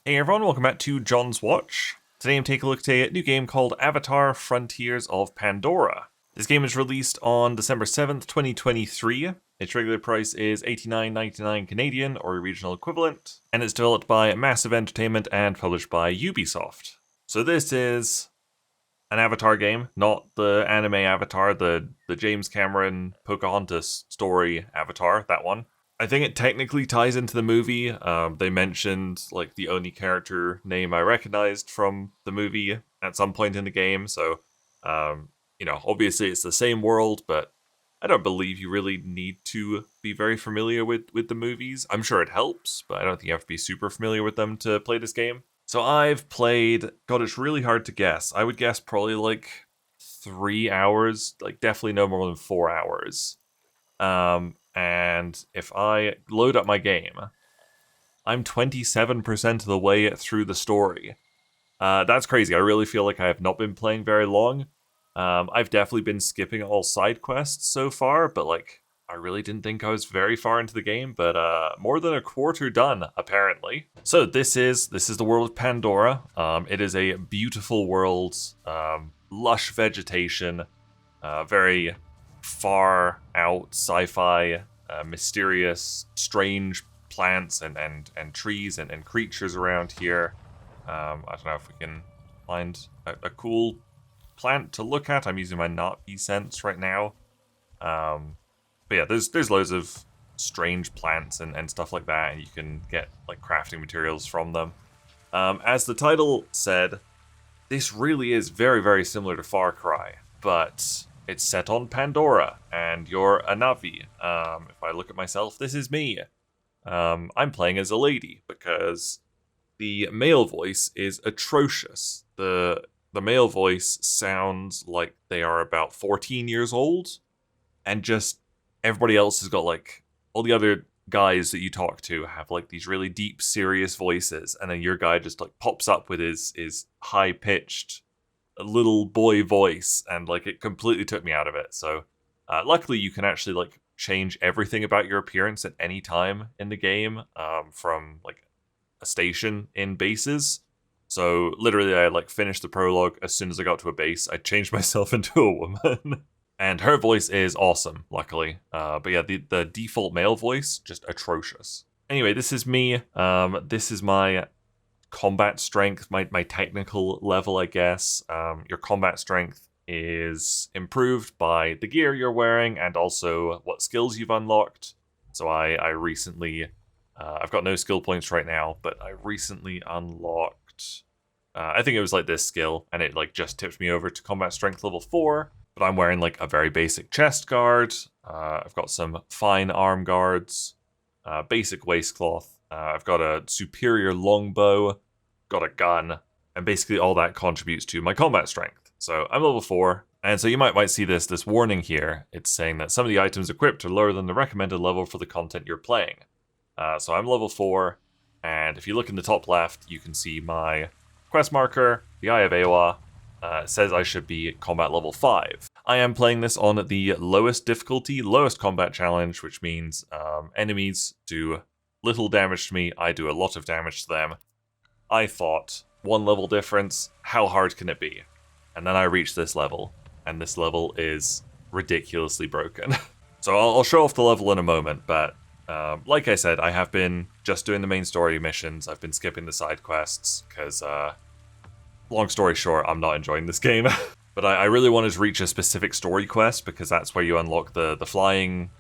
Hey everyone, welcome back to John's Watch. Today I'm taking a look at a new game called Avatar Frontiers of Pandora. This game is released on December 7th, 2023. Its regular price is $89.99 Canadian, or regional equivalent, and it's developed by Massive Entertainment and published by Ubisoft. So this is an Avatar game, not the anime Avatar, the James Cameron Pocahontas story Avatar, that one. I think it technically ties into the movie. They mentioned like the only character name I recognized from the movie at some point in the game. So, obviously it's the same world, but I don't believe you really need to be very familiar with the movies. I'm sure it helps, but I don't think you have to be super familiar with them to play this game. So I've played, God, it's really hard to guess. I would guess probably like 3 hours, like definitely no more than 4 hours. And if I load up my game, I'm 27% of the way through the story. That's crazy. I really feel like I have not been playing very long. I've definitely been skipping all side quests so far, but like I really didn't think I was very far into the game, but more than a quarter done apparently. So this is the world of Pandora. It is a beautiful world, lush vegetation, very far out sci-fi, mysterious, strange plants and trees and creatures around here. I don't know if we can find a cool plant to look at. I'm using my not be sense right now. But yeah, there's loads of strange plants and stuff like that, and you can get like crafting materials from them. As the title said, this really is very, very similar to Far Cry, but it's set on Pandora, and you're a Navi. If I look at myself, this is me. I'm playing as a lady, because the male voice is atrocious. The male voice sounds like they are about 14 years old, and just everybody else has got like, all the other guys that you talk to have like these really deep, serious voices, and then your guy just like pops up with his high-pitched little boy voice, and like it completely took me out of it. So luckily you can actually like change everything about your appearance at any time in the game, from like a station in bases. So literally I like finished the prologue. As soon as I got to a base, I changed myself into a woman. And her voice is awesome, luckily. But yeah, the default male voice, just atrocious. Anyway, this is me. This is my combat strength, my technical level, I guess. Your combat strength is improved by the gear you're wearing and also what skills you've unlocked. So I recently, I've got no skill points right now, but I recently unlocked, I think it was like this skill, and it like just tipped me over to combat strength level 4. But I'm wearing like a very basic chest guard. I've got some fine arm guards, basic waistcloth. I've got a superior longbow, got a gun, and basically all that contributes to my combat strength. So I'm level 4, and so you might see this warning here. It's saying that some of the items equipped are lower than the recommended level for the content you're playing. So I'm level 4, and if you look in the top left, you can see my quest marker, the Eye of Awa. It says I should be combat level 5. I am playing this on the lowest difficulty, lowest combat challenge, which means enemies do little damage to me, I do a lot of damage to them. I thought, 1 level difference, how hard can it be? And then I reached this level, and this level is ridiculously broken. So I'll show off the level in a moment, but like I said, I have been just doing the main story missions. I've been skipping the side quests, because long story short, I'm not enjoying this game. But I really wanted to reach a specific story quest, because that's where you unlock the flying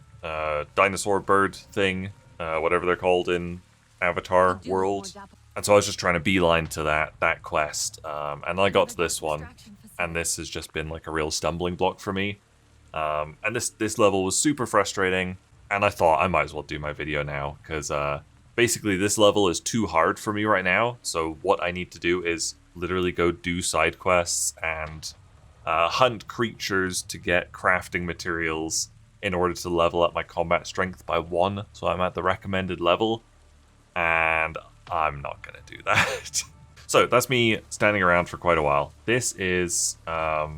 dinosaur bird thing, whatever they're called in Avatar world. And so I was just trying to beeline to that quest, and I got to this one, and this has just been like a real stumbling block for me. And this level was super frustrating, and I thought I might as well do my video now, because basically this level is too hard for me right now. So what I need to do is literally go do side quests and hunt creatures to get crafting materials in order to level up my combat strength by 1, so I'm at the recommended level, and I'm not gonna do that. So that's me standing around for quite a while. This is Okay,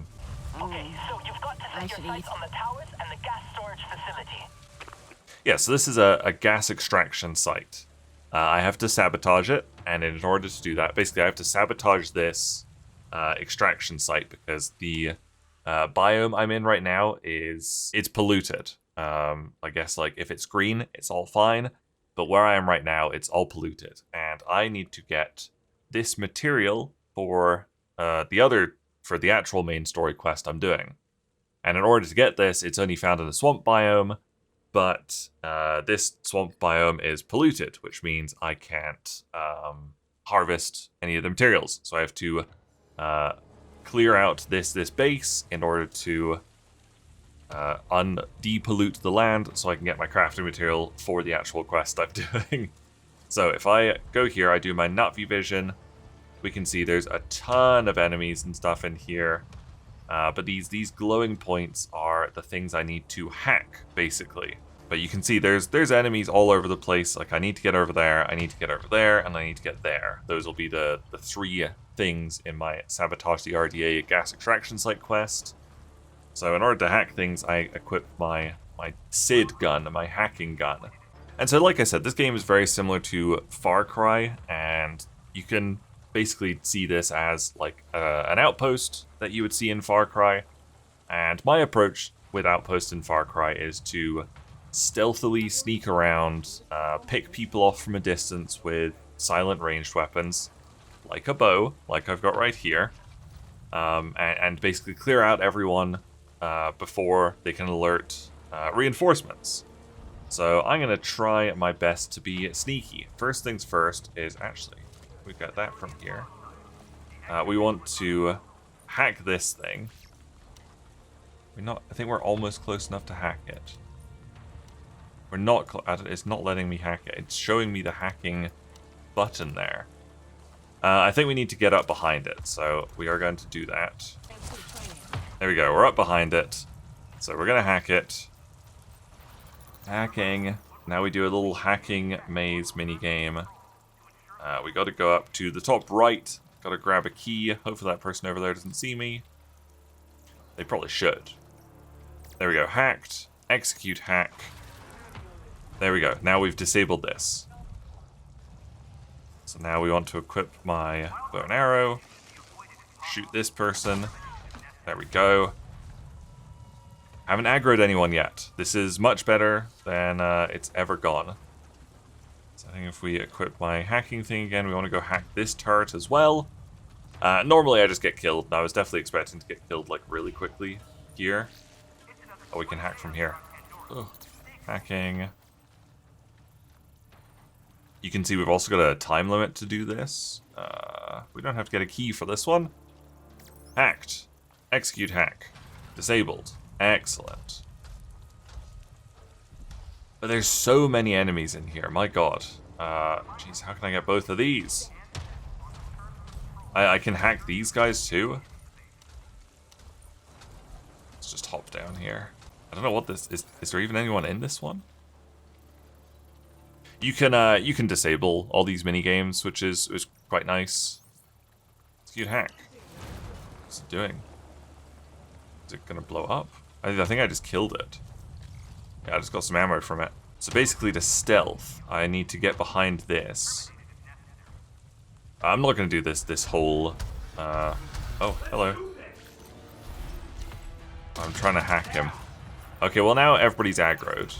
so you've got to set your sights on the towers and the gas storage facility. yeah, so this is a gas extraction site. I have to sabotage it, and in order to do that, basically I have to sabotage this extraction site because the biome I'm in right now it's polluted. I guess like if it's green, it's all fine, but where I am right now, it's all polluted, and I need to get this material for the actual main story quest I'm doing. And in order to get this, it's only found in the swamp biome, but this swamp biome is polluted, which means I can't harvest any of the materials. So I have to clear out this base in order to de-pollute the land so I can get my crafting material for the actual quest I'm doing. So if I go here, I do my nut vision, we can see there's a ton of enemies and stuff in here. But these glowing points are the things I need to hack, basically. But you can see there's enemies all over the place. Like, I need to get over there, I need to get over there, and I need to get there. Those will be the 3 things in my Sabotage the RDA gas extraction site quest. So in order to hack things, I equip my SID gun, my hacking gun. And so, like I said, this game is very similar to Far Cry, and you can basically see this as like an outpost that you would see in Far Cry. And my approach with outposts in Far Cry is to stealthily sneak around, pick people off from a distance with silent ranged weapons, like a bow, like I've got right here, and basically clear out everyone before they can alert reinforcements. So I'm going to try my best to be sneaky. First things first is actually, we've got that from here. We want to hack this thing. I think we're almost close enough to hack it. We're not, it's not letting me hack it. It's showing me the hacking button there. I think we need to get up behind it, so we are going to do that. There we go, we're up behind it. So we're going to hack it. Hacking. Now we do a little hacking maze minigame. We got to go up to the top right. Got to grab a key. Hopefully that person over there doesn't see me. They probably should. There we go. Hacked. Execute hack. There we go. Now we've disabled this. So now we want to equip my bow and arrow. Shoot this person. There we go. Haven't aggroed anyone yet. This is much better than it's ever gone. So I think if we equip my hacking thing again, we want to go hack this turret as well. Normally I just get killed, and I was definitely expecting to get killed like really quickly here. Oh, we can hack from here. Ugh. Hacking. You can see we've also got a time limit to do this. We don't have to get a key for this one. Hacked. Execute hack. Disabled. Excellent. But there's so many enemies in here, my god. Jeez, how can I get both of these? I can hack these guys too? Let's just hop down here. I don't know what this is. Is there even anyone in this one? You can disable all these mini games, which is quite nice. Execute hack. What's it doing? Is it gonna blow up? I think I just killed it. Yeah, I just got some ammo from it. So basically to stealth, I need to get behind this. I'm not gonna do this whole oh, hello. I'm trying to hack him. Okay, well now everybody's aggroed.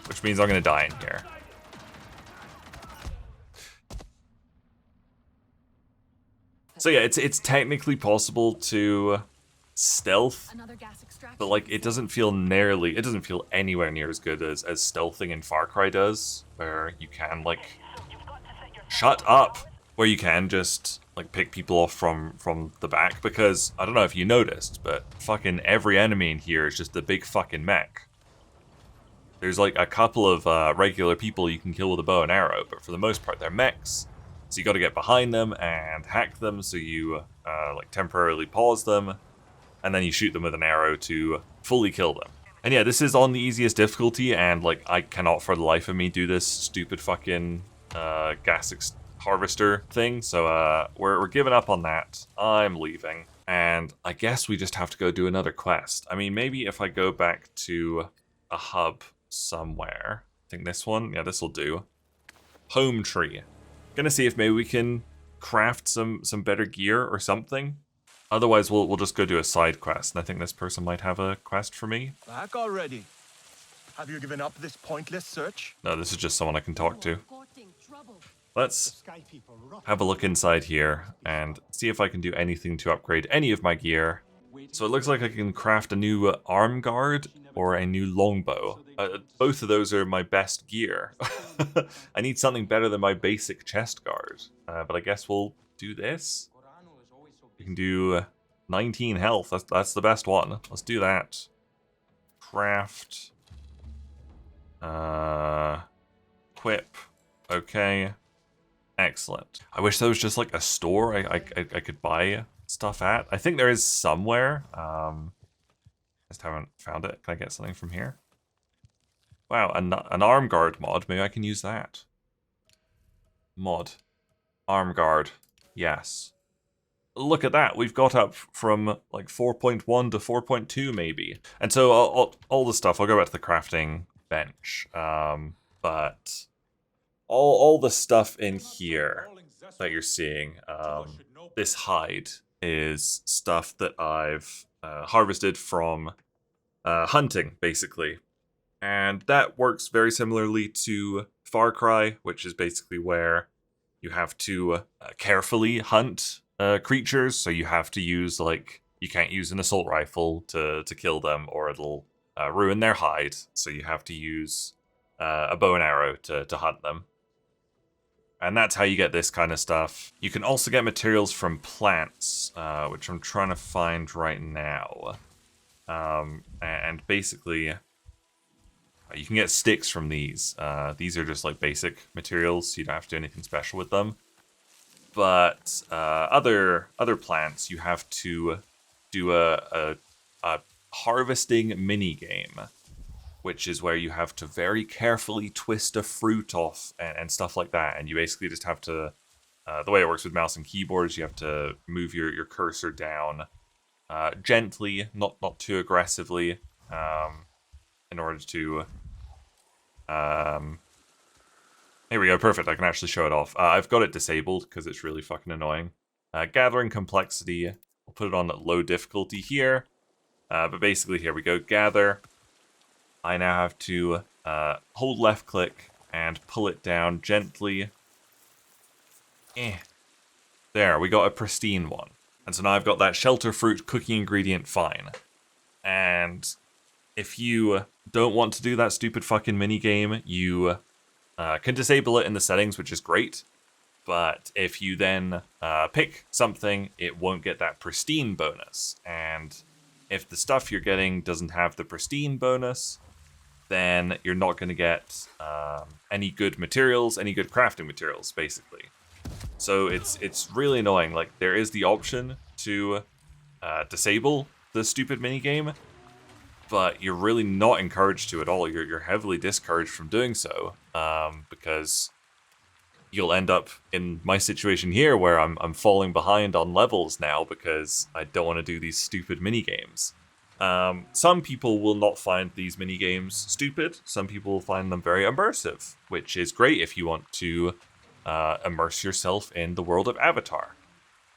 Which means I'm gonna die in here. So yeah, it's technically possible to stealth, but like it doesn't feel anywhere near as good as stealthing in Far Cry does, where you can like shut up, where you can just like pick people off from the back, because I don't know if you noticed, but fucking every enemy in here is just a big fucking mech. There's like a couple of regular people you can kill with a bow and arrow, but for the most part they're mechs. So you got to get behind them and hack them, so you like temporarily pause them, and then you shoot them with an arrow to fully kill them. And yeah, this is on the easiest difficulty, and like I cannot for the life of me do this stupid fucking gas harvester thing, so we're giving up on that. I'm leaving, and I guess we just have to go do another quest. I mean, maybe if I go back to a hub somewhere. think this one, yeah, this will do. Home tree. Gonna see if maybe we can craft some better gear or something. Otherwise, we'll just go do a side quest, and I think this person might have a quest for me. Back already. Have you given up this pointless search? No, this is just someone I can talk to. Let's have a look inside here and see if I can do anything to upgrade any of my gear. So it looks like I can craft a new arm guard or a new longbow. Both of those are my best gear. I need something better than my basic chest guard. But I guess we'll do this. We can do 19 health. That's the best one. Let's do that. Craft. Equip. Okay. Excellent. I wish there was just like a store I could buy stuff at. I think there is somewhere. Just haven't found it. Can I get something from here? Wow, an arm guard mod. Maybe I can use that. Mod. Arm guard. Yes. Look at that. We've got up from like 4.1 to 4.2 maybe. And so all the stuff, I'll go back to the crafting bench. But all the stuff in here that you're seeing, this hide is stuff that I've harvested from hunting, basically. And that works very similarly to Far Cry, which is basically where you have to carefully hunt creatures. So you have to use, like, you can't use an assault rifle to kill them or it'll ruin their hide. So you have to use a bow and arrow to hunt them. And that's how you get this kind of stuff. You can also get materials from plants, which I'm trying to find right now. And basically, you can get sticks from these. These are just like basic materials, so you don't have to do anything special with them. But other plants, you have to do a harvesting mini game, which is where you have to very carefully twist a fruit off and stuff like that. And you basically just have to, the way it works with mouse and keyboards, you have to move your cursor down gently, not too aggressively, in order to, here we go, perfect, I can actually show it off. I've got it disabled because it's really fucking annoying. Gathering complexity, I'll put it on low difficulty here, but basically here we go, gather. I now have to hold left click and pull it down gently. There, we got a pristine one. And so now I've got that shelter fruit cookie ingredient fine. And if you don't want to do that stupid fucking minigame, you can disable it in the settings, which is great. But if you then pick something, it won't get that pristine bonus. And if the stuff you're getting doesn't have the pristine bonus, then you're not going to get any good materials, any good crafting materials, basically. So it's really annoying. Like, there is the option to disable the stupid minigame, but you're really not encouraged to at all. You're heavily discouraged from doing so, because you'll end up in my situation here where I'm falling behind on levels now because I don't want to do these stupid minigames. Some people will not find these minigames stupid. Some people will find them very immersive, which is great if you want to immerse yourself in the world of Avatar.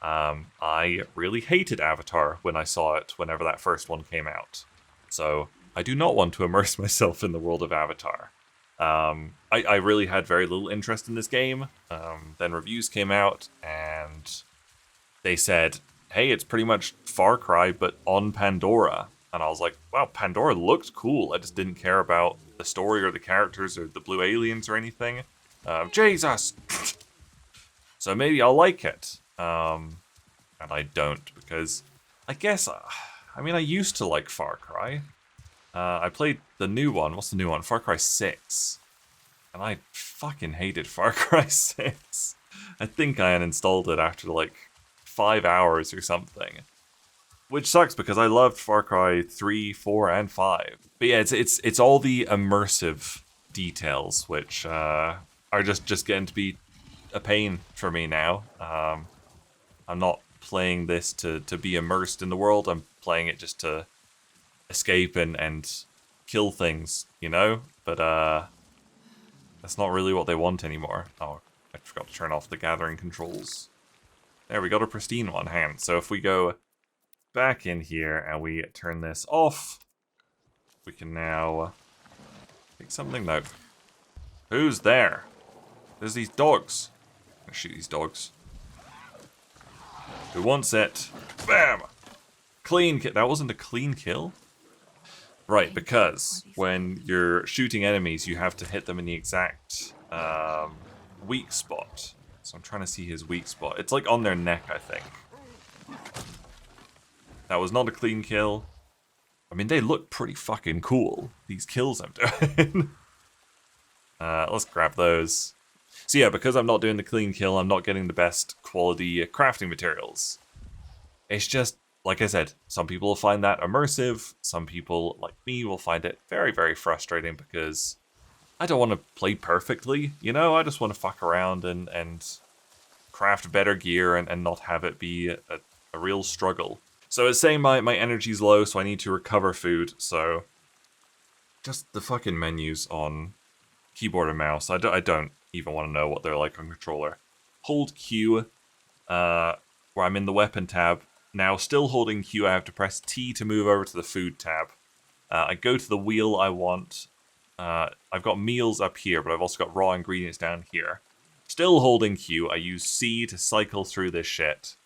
I really hated Avatar when I saw it whenever that first one came out. So I do not want to immerse myself in the world of Avatar. I really had very little interest in this game. Then reviews came out and they said, hey, it's pretty much Far Cry, but on Pandora. And I was like, wow, Pandora looked cool. I just didn't care about the story or the characters or the blue aliens or anything. Jesus! So maybe I'll like it. And I don't, because I guess, I mean, I used to like Far Cry. I played the new one. What's the new one? Far Cry 6. And I fucking hated Far Cry 6. I think I uninstalled it after like 5 hours or something. Which sucks because I loved Far Cry 3, 4, and 5. But yeah, it's all the immersive details which are just getting to be a pain for me now. I'm not playing this to be immersed in the world. I'm playing it just to escape and kill things, you know? But That's not really what they want anymore. Oh, I forgot to turn off the gathering controls. There, we got a pristine one hand. So if we go back in here and we turn this off, we can now take something. No. Who's there? There's these dogs. I'm gonna shoot these dogs. Who wants it? Bam! Clean kill. That wasn't a clean kill? Right, because when you're shooting enemies, you have to hit them in the exact weak spot. So I'm trying to see his weak spot. It's like on their neck, I think. That was not a clean kill. I mean, they look pretty fucking cool, these kills I'm doing. Let's grab those. So yeah, because I'm not doing the clean kill, I'm not getting the best quality crafting materials. It's just, like I said, some people will find that immersive. Some people, like me, will find it very, very frustrating because I don't want to play perfectly, you know? I just want to fuck around and craft better gear and not have it be a real struggle. So it's saying my energy's low, so I need to recover food, so just the fucking menus on keyboard and mouse. I don't even want to know what they're like on controller. Hold Q, where I'm in the weapon tab. Now, still holding Q, I have to press T to move over to the food tab. I go to the wheel I want. I've got meals up here, but I've also got raw ingredients down here. Still holding Q, I use C to cycle through this shit.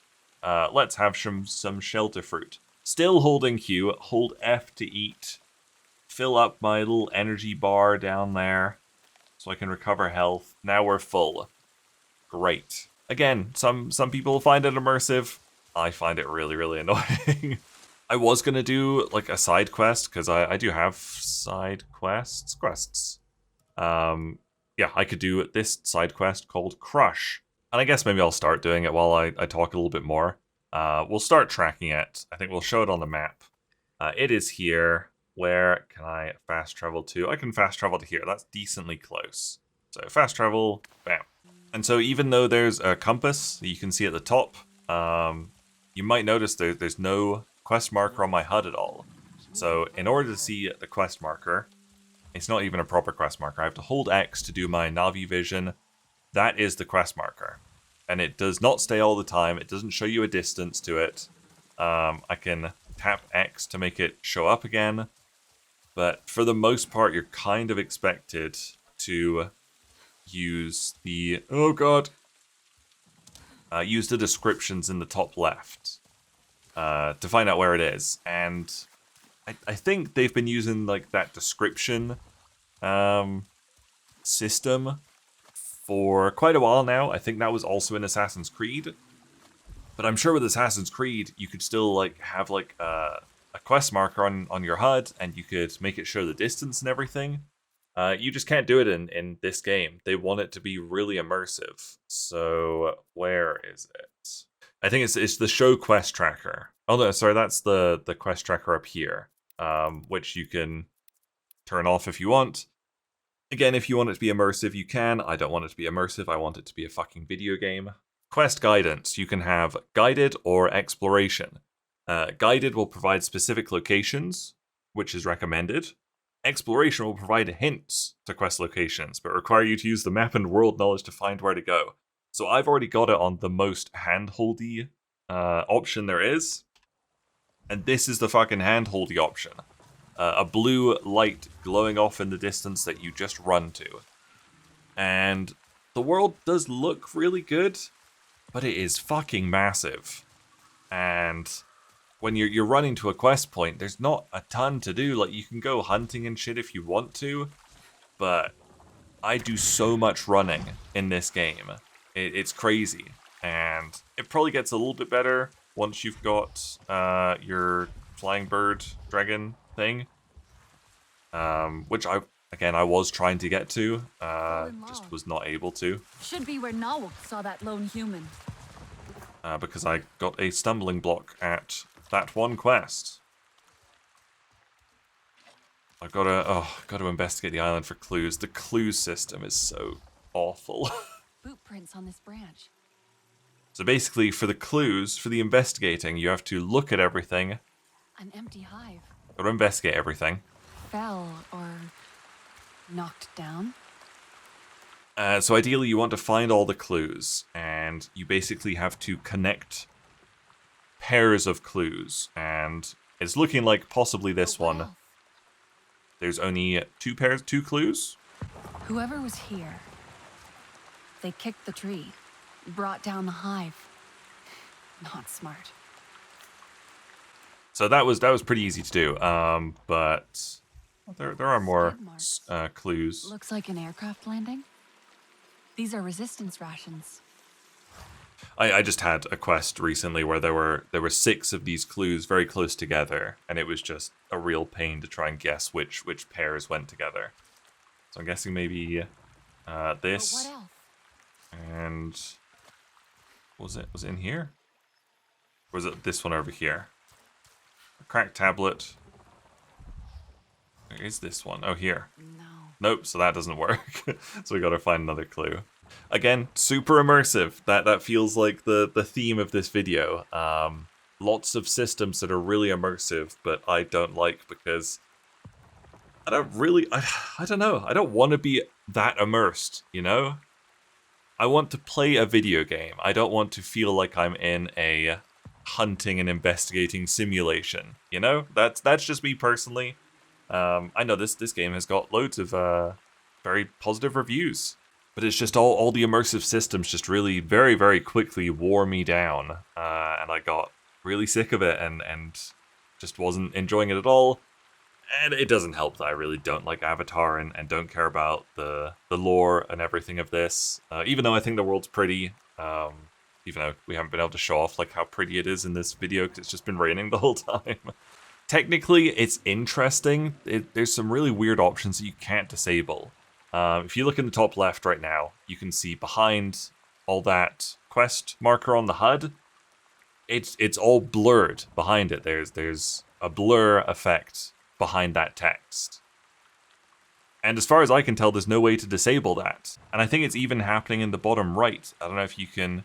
Let's have some shelter fruit. Still holding Q, hold F to eat. Fill up my little energy bar down there so I can recover health. Now we're full. Great. Again, some people find it immersive. I find it really, really annoying. I was going to do like a side quest, because I do have side quests. Yeah, I could do this side quest called Crush. And I guess maybe I'll start doing it while I talk a little bit more. We'll start tracking it. I think we'll show it on the map. It is here. Where can I fast travel to? I can fast travel to here. That's decently close. So fast travel, bam. And so even though there's a compass that you can see at the top, you might notice there's no quest marker on my HUD at all. So in order to see the quest marker, it's not even a proper quest marker. I have to hold X to do my Navi vision. That is the quest marker. And it does not stay all the time. It doesn't show you a distance to it. I can tap X to make it show up again. But for the most part, you're kind of expected to use the... Oh god! Use the descriptions in the top left to find out where it is. And I think they've been using like that description system for quite a while now. I think that was also in Assassin's Creed. But I'm sure with Assassin's Creed, you could still like have like a quest marker on your HUD, and you could make it show the distance and everything. You just can't do it in this game. They want it to be really immersive. So where is it? I think it's the show quest tracker. Oh no, sorry, that's the quest tracker up here, which you can turn off if you want. Again, if you want it to be immersive, you can. I don't want it to be immersive. I want it to be a fucking video game. Quest guidance. You can have guided or exploration. Guided will provide specific locations, which is recommended. Exploration will provide hints to quest locations, but require you to use the map and world knowledge to find where to go. So I've already got it on the most handholdy option there is. And this is the fucking handholdy option. A blue light glowing off in the distance that you just run to. And the world does look really good, but it is fucking massive. And when you're running to a quest point, there's not a ton to do. Like, you can go hunting and shit if you want to, but I do so much running in this game. It's crazy. And it probably gets a little bit better once you've got your flying bird dragon thing, which I was trying to get to, just was not able to. Should be where Nawak saw that lone human. Because I got a stumbling block at that one quest. I've got to investigate the island for clues. The clue system is so awful. Boot prints on this branch. So basically, for the clues, for the investigating, you have to look at everything. An empty hive. Got to investigate everything. Fell or knocked down. So ideally you want to find all the clues, and you basically have to connect pairs of clues, and it's looking like possibly this one. There's only two clues. Whoever was here, they kicked the tree, brought down the hive. Not smart. So that was pretty easy to do, but there are more clues. Looks like an aircraft landing. These are resistance rations. I just had a quest recently where there were 6 of these clues very close together, and it was just a real pain to try and guess which pairs went together. So I'm guessing maybe this. But what else? And was it in here? Or was it this one over here? A cracked tablet. Where is this one? Oh, here. No. Nope, so that doesn't work. So we gotta find another clue. Again, super immersive. That feels like the theme of this video. Lots of systems that are really immersive, but I don't like because I don't know. I don't want to be that immersed, you know? I want to play a video game. I don't want to feel like I'm in a hunting and investigating simulation, you know? That's just me personally. I know this game has got loads of very positive reviews, but it's just all the immersive systems just really very, very quickly wore me down, and I got really sick of it and just wasn't enjoying it at all. And it doesn't help that I really don't like Avatar and don't care about the lore and everything of this, even though I think the world's pretty, even though we haven't been able to show off like how pretty it is in this video because it's just been raining the whole time. Technically, it's interesting. There's some really weird options that you can't disable. If you look in the top left right now, you can see behind all that quest marker on the HUD, it's all blurred behind it. There's a blur effect behind that text. And as far as I can tell, there's no way to disable that. And I think it's even happening in the bottom right. I don't know if you can...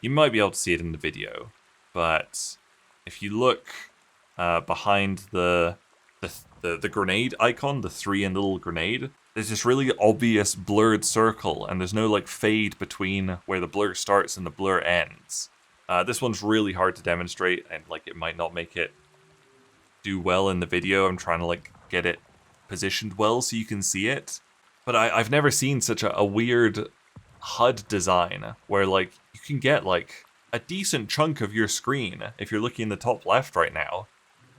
You might be able to see it in the video. But if you look behind the grenade icon, the 3 and little grenade, there's this really obvious blurred circle, and there's no like fade between where the blur starts and the blur ends. This one's really hard to demonstrate, and like it might not make it do well in the video. I'm trying to like get it positioned well so you can see it. But I've never seen such a weird HUD design where like you can get like a decent chunk of your screen. If you're looking in the top left right now,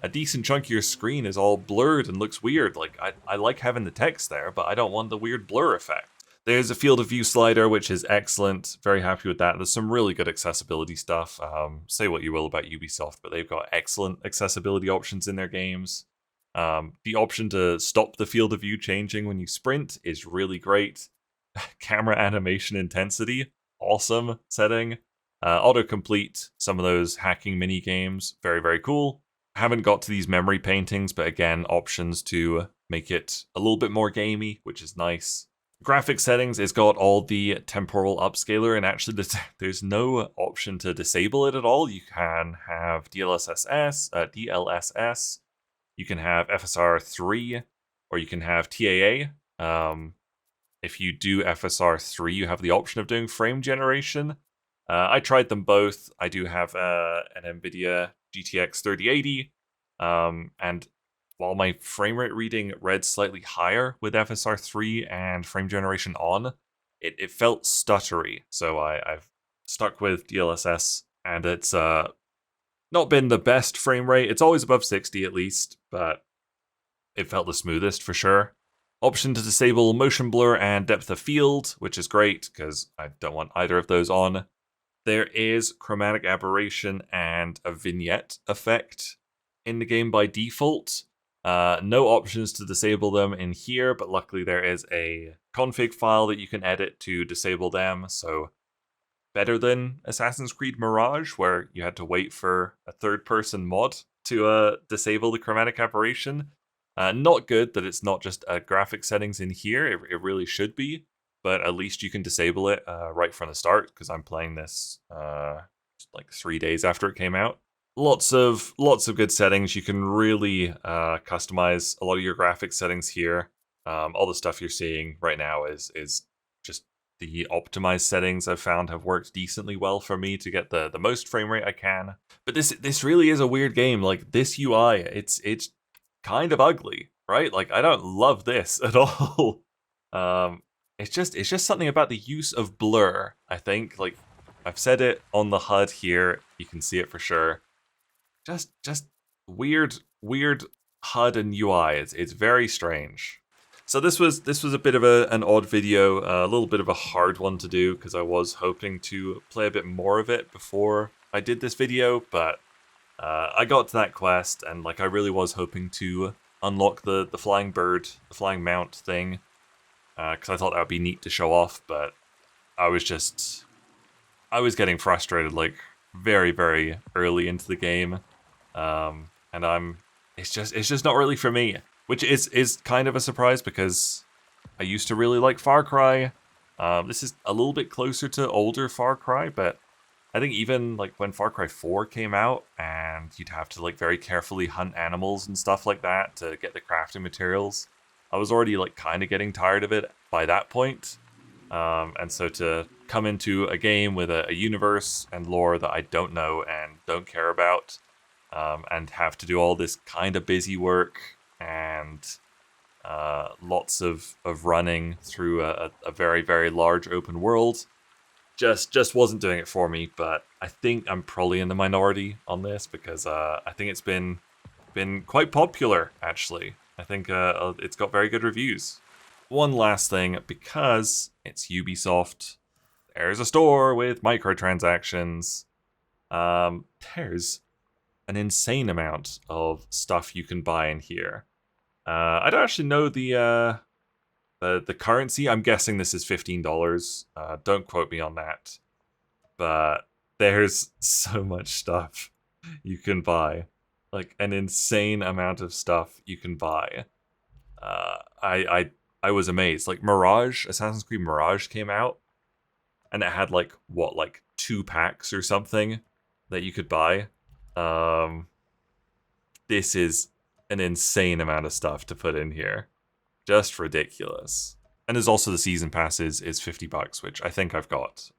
a decent chunk of your screen is all blurred and looks weird. Like I like having the text there, but I don't want the weird blur effect. There's a field of view slider, which is excellent. Very happy with that. There's some really good accessibility stuff. Say what you will about Ubisoft, but they've got excellent accessibility options in their games. The option to stop the field of view changing when you sprint is really great. Camera animation intensity, awesome setting. Autocomplete, some of those hacking mini games, very, very cool. I haven't got to these memory paintings, but again, options to make it a little bit more gamey, which is nice. Graphic settings, it's got all the temporal upscaler, and actually there's no option to disable it at all. You can have DLSS, you can have FSR 3, or you can have TAA. If you do FSR 3, you have the option of doing frame generation. I tried them both. I do have an NVIDIA GTX 3080, and while my frame rate reading read slightly higher with FSR 3 and frame generation on, it felt stuttery. So I've stuck with DLSS, and it's not been the best frame rate. It's always above 60 at least, but it felt the smoothest for sure. Option to disable motion blur and depth of field, which is great because I don't want either of those on. There is chromatic aberration and a vignette effect in the game by default. No options to disable them in here, but luckily there is a config file that you can edit to disable them, so better than Assassin's Creed Mirage, where you had to wait for a third-person mod to disable the chromatic aberration. Not good that it's not just graphic settings in here, it really should be, but at least you can disable it right from the start, because I'm playing this like 3 days after it came out. Lots of good settings. You can really customize a lot of your graphic settings here. All the stuff you're seeing right now is just The optimized settings I've found have worked decently well for me to get the most frame rate I can. But this really is a weird game. Like, this UI, it's kind of ugly, right? Like, I don't love this at all. It's just something about the use of blur, I think. Like, I've said it on the HUD here. You can see it for sure. Just weird HUD and UI. It's very strange. So this was a bit of an odd video, a little bit of a hard one to do because I was hoping to play a bit more of it before I did this video, but I got to that quest and like I really was hoping to unlock the flying bird, the flying mount thing, because I thought that would be neat to show off, but I was getting frustrated like very early into the game, and it's just not really for me. Which is kind of a surprise because I used to really like Far Cry. This is a little bit closer to older Far Cry, but I think even like when Far Cry 4 came out and you'd have to like very carefully hunt animals and stuff like that to get the crafting materials, I was already like kind of getting tired of it by that point. And so to come into a game with a universe and lore that I don't know and don't care about, and have to do all this kind of busy work and lots of running through a very large open world just wasn't doing it for me. But I think I'm probably in the minority on this because I think it's been quite popular, actually. I think it's got very good reviews. One last thing, because it's Ubisoft, there's a store with microtransactions. There's an insane amount of stuff you can buy in here. I don't actually know the currency. I'm guessing this is $15. Don't quote me on that. But there's so much stuff you can buy. Like, an insane amount of stuff you can buy. I was amazed. Like, Assassin's Creed Mirage came out, and it had, like, 2 packs or something that you could buy. This is an insane amount of stuff to put in here. Just ridiculous. And there's also the season pass is $50, which I think I've got.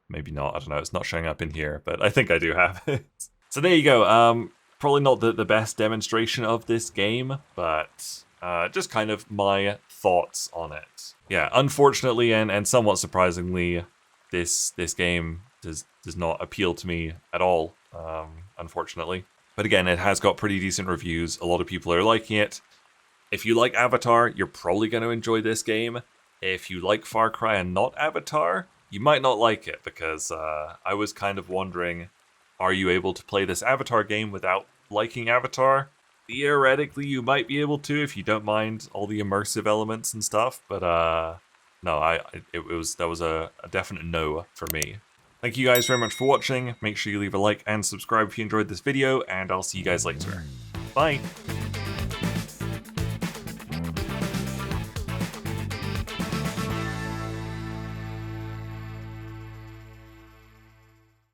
Maybe not, I don't know, it's not showing up in here, but I think I do have it. So there you go. Probably not the best demonstration of this game, but just kind of my thoughts on it. Yeah, unfortunately and somewhat surprisingly, this game does not appeal to me at all, unfortunately. But again, it has got pretty decent reviews. A lot of people are liking it. If you like Avatar, you're probably going to enjoy this game. If you like Far Cry and not Avatar, you might not like it, because I was kind of wondering, are you able to play this Avatar game without liking Avatar? Theoretically, you might be able to if you don't mind all the immersive elements and stuff, but no, that was a definite no for me. Thank you guys very much for watching. Make sure you leave a like and subscribe if you enjoyed this video, and I'll see you guys later. Bye!